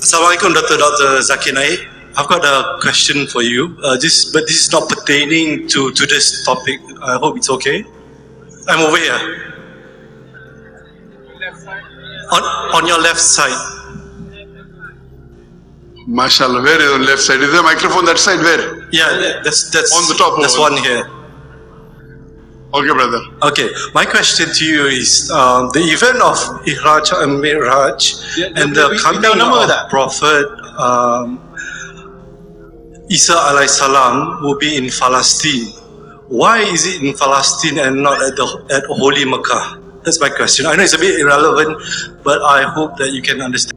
Assalamu alaikum, Dr. Zakir Naik. I've got a question for you. But this is not pertaining to this topic. I hope it's okay. I'm over here. On your left side. MashaAllah, where is on left side? Is there a microphone that side? Where? Yeah, that's on the top. That's one here. Okay, brother. Okay, my question to you is the event of Ihraj and Miraj and the coming of Prophet Isa alayhi salam will be in Palestine. Why is it in Palestine and not at Holy Makkah? That's my question. I know it's a bit irrelevant, but I hope that you can understand.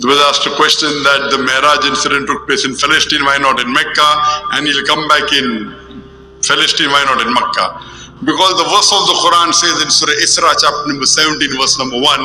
There was asked a question that the Miraj incident took place in Palestine, why not in Mecca? And he'll come back in Palestine, why not in Mecca? Because the verse of the Quran says in Surah Isra, chapter number 17, verse number 1.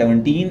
17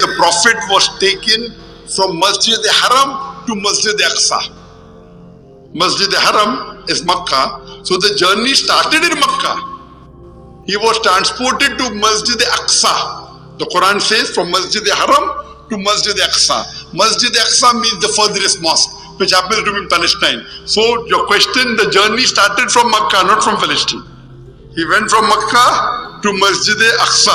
The Prophet was taken from Masjid Haram to Masjid Aqsa. Masjid Haram is Makkah, so the journey started in Makkah. He was transported to Masjid Aqsa. The Quran says from Masjid Haram to Masjid Aqsa. Masjid Aqsa means the furthest mosque, which happens to be in Palestine. So your question, the journey started from Makkah, not from Palestine. He went from Makkah to Masjid Aqsa.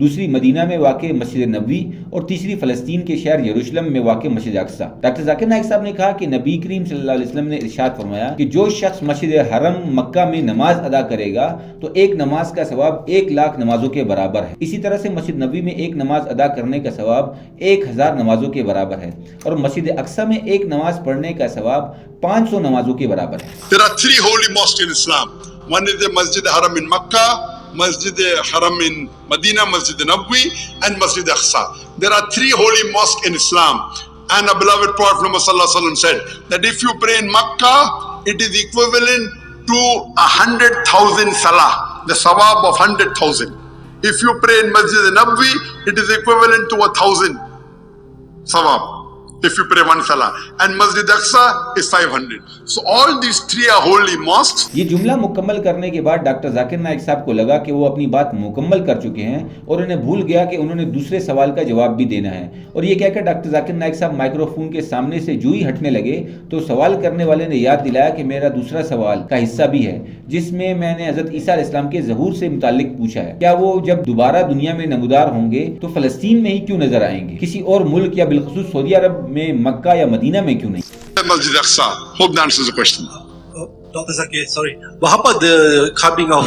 دوسری مدینہ میں واقع مسجد نبوی اور تیسری فلسطین کے شہر یروشلم میں واقع مسجد اقصی۔ ڈاکٹر ذاکر نائک صاحب نے کہا کہ نبی کریم صلی اللہ علیہ وسلم نے ارشاد فرمایا کہ جو شخص مسجد حرم مکہ میں نماز ادا کرے گا تو ایک نماز کا ثواب 1,00,000 نمازوں کے برابر ہے۔ اسی طرح سے مسجد نبوی میں ایک نماز ادا کرنے کا ثواب 1,000 نمازوں کے برابر ہے، اور مسجد اقصی میں ایک نماز پڑھنے کا ثواب 500 نمازوں کے برابر ہے۔ There are 3 holy mosques in Islam. One is the Masjid Haram in Makkah, Masjid Haram in Medina, Masjid Nabawi, and Masjid Aqsa. There are 3 holy mosques in Islam. And our beloved Prophet Muhammad sallallahu alaihi wasallam said that if you pray in Makkah, it is equivalent to 100,000 salah, the sawab of 100,000. If you pray in Masjid Nabawi, it is equivalent to 1,000 sawab. If you pray one salah, and Masjid Aqsa is 500. So all these 3 are holy mosques. یہ جملہ مکمل کرنے کے بعد doctor Zakir Naik صاحب کو لگا کہ وہ اپنی بات مکمل کر چکے ہیں اور انہیں بھول گیا کہ انہوں نے دوسرے سوال کا جواب بھی دینا ہے، اور یہ کہہ کر ڈاکٹر ذاکر نائک صاحب مائکرو فون کے سامنے سے جو ہی ہٹنے لگے تو سوال کرنے والے نے یاد دلایا کہ میرا دوسرا سوال کا حصہ بھی ہے، جس میں میں نے حضرت عیسیٰ علیہ السلام کے ظہور سے متعلق پوچھا ہے، کیا وہ جب دوبارہ دنیا میں نمودار ہوں گے تو فلسطین میں ہی کیوں نظر آئیں گے، کسی اور ملک یا بالخصوص سعودی عرب میں مکہ یا مدینہ میں کیوں نہیں؟ Masjid Aqsa. Hope that answers the question. Dr. Zakir, sorry. But how about the coming of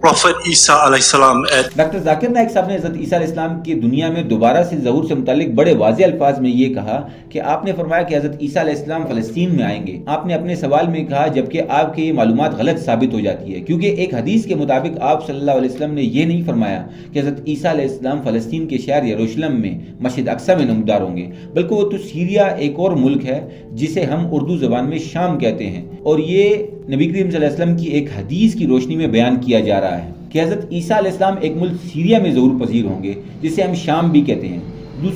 Prophet Isa alayhi salam at doctor Zakir Naik صاحب نے حضرت عیسیٰ علیہ السلام کی دنیا میں دوبارہ سے ظہور سے متعلق بڑے واضح الفاظ میں یہ کہا کہ آپ نے فرمایا کہ حضرت عیسیٰ علیہ السلام فلسطین میں آئیں گے۔ آپ نے اپنے سوال میں کہا جبکہ آپ کی یہ معلومات غلط ثابت ہو جاتی ہے، کیونکہ ایک حدیث کے مطابق آپ صلی اللہ علیہ وسلم نے یہ نہیں فرمایا کہ حضرت عیسیٰ علیہ السلام فلسطین کے شہر یروشلم میں مسجد اقصی میں نمودار ہوں گے، بلکہ وہ تو سیریا ایک اور ملک ہے جسے ہم اردو زبان میں شام کہتے ہیں، اور یہ نبی کریم صلی اللہ علیہ وسلم کی ایک حدیث کی روشنی میں بیان کیا جا رہا ہے کہ حضرت عیسیٰ علیہ السلام ایک ملک سیریا میں ظہور پذیر ہوں گے جسے ہم شام بھی کہتے ہیں۔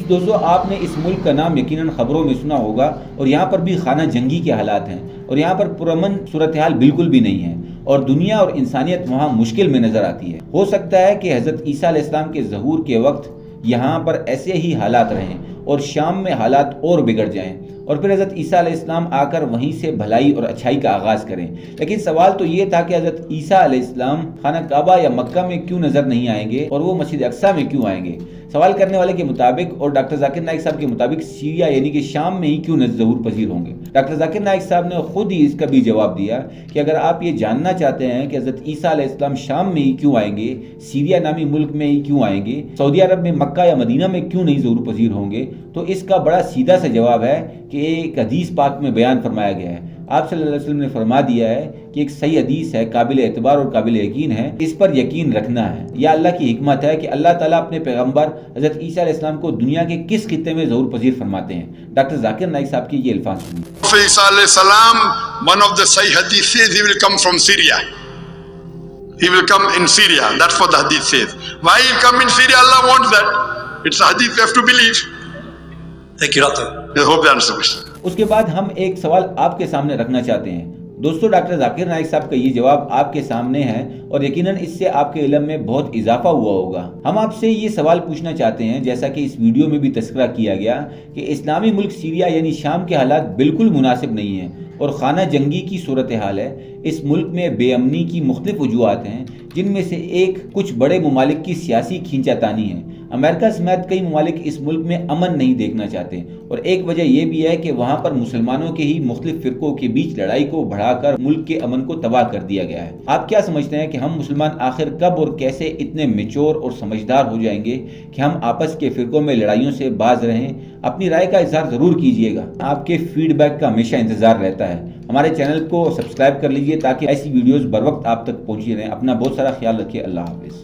دوستو آپ نے اس ملک کا نام یقیناً خبروں میں سنا ہوگا، اور یہاں پر بھی خانہ جنگی کے حالات ہیں، اور یہاں پر پرامن صورتحال بالکل بھی نہیں ہے، اور دنیا اور انسانیت وہاں مشکل میں نظر آتی ہے۔ ہو سکتا ہے کہ حضرت عیسیٰ علیہ السلام کے ظہور کے وقت یہاں پر ایسے ہی حالات رہیں اور شام میں حالات اور بگڑ جائیں، اور پھر حضرت عیسیٰ علیہ السلام آ کر وہیں سے بھلائی اور اچھائی کا آغاز کریں۔ لیکن سوال تو یہ تھا کہ حضرت عیسیٰ علیہ السلام خانہ کعبہ یا مکہ میں کیوں نظر نہیں آئیں گے اور وہ مسجد اقصی میں کیوں آئیں گے؟ سوال کرنے والے کے مطابق اور ڈاکٹر ذاکر نائک صاحب کے مطابق سیریا یعنی کہ شام میں ہی کیوں ظہور پذیر ہوں گے؟ ڈاکٹر ذاکر نائک صاحب نے خود ہی اس کا بھی جواب دیا کہ اگر آپ یہ جاننا چاہتے ہیں کہ حضرت عیسیٰ علیہ السلام شام میں ہی کیوں آئیں گے، سیریا نامی ملک میں ہی کیوں آئیں گے، سعودی عرب میں مکہ یا مدینہ میں کیوں نہیں ظہور پذیر ہوں گے، تو اس کا بڑا سیدھا سا جواب ہے کہ ایک حدیث پاک میں بیان فرمایا گیا ہے۔ آپ صلی اللہ علیہ وسلم نے فرما دیا ہے کہ ایک صحیح حدیث ہے، قابل اعتبار اور قابل یقین ہے، اس پر یقین رکھنا ہے۔ یا اللہ کی حکمت ہے کہ اللہ تعالیٰ اپنے پیغمبر حضرت عیسیٰ علیہ السلام کو دنیا کے کس خطے میں ظہور پذیر فرماتے ہیں۔ ڈاکٹر ذاکر نائک صاحب کی یہ الفاظ سنیے۔ Prophet Isa alayhi salam, one of the Sahih hadith says he will come from Syria. He will come in Syria. That's what the hadith says. Why he will come in Syria? Allah wants that. It's a hadith we have to believe. Thank you, Doctor. I hope that answers the question. اس کے بعد ہم ایک سوال آپ کے سامنے رکھنا چاہتے ہیں۔ دوستو ڈاکٹر ذاکر نائک صاحب کا یہ جواب آپ کے سامنے ہے اور یقیناً اس سے آپ کے علم میں بہت اضافہ ہوا ہوگا۔ ہم آپ سے یہ سوال پوچھنا چاہتے ہیں، جیسا کہ اس ویڈیو میں بھی تذکرہ کیا گیا، کہ اسلامی ملک سیریا یعنی شام کے حالات بالکل مناسب نہیں ہیں اور خانہ جنگی کی صورتحال ہے۔ اس ملک میں بے امنی کی مختلف وجوہات ہیں، جن میں سے ایک کچھ بڑے ممالک کی سیاسی کھینچا تانی ہے۔ امریکہ سمیت کئی ممالک اس ملک میں امن نہیں دیکھنا چاہتے، اور ایک وجہ یہ بھی ہے کہ وہاں پر مسلمانوں کے ہی مختلف فرقوں کے بیچ لڑائی کو بڑھا کر ملک کے امن کو تباہ کر دیا گیا ہے۔ آپ کیا سمجھتے ہیں کہ ہم مسلمان آخر کب اور کیسے اتنے میچور اور سمجھدار ہو جائیں گے کہ ہم آپس کے فرقوں میں لڑائیوں سے باز رہیں؟ اپنی رائے کا اظہار ضرور کیجیے گا، آپ کے فیڈ بیک کا ہمیشہ انتظار رہتا ہے۔ ہمارے چینل کو سبسکرائب کر لیجیے تاکہ ایسی ویڈیوز بر وقت آپ تک پہنچی رہیں۔ اپنا بہت سارا خیال رکھیے۔ اللہ حافظ۔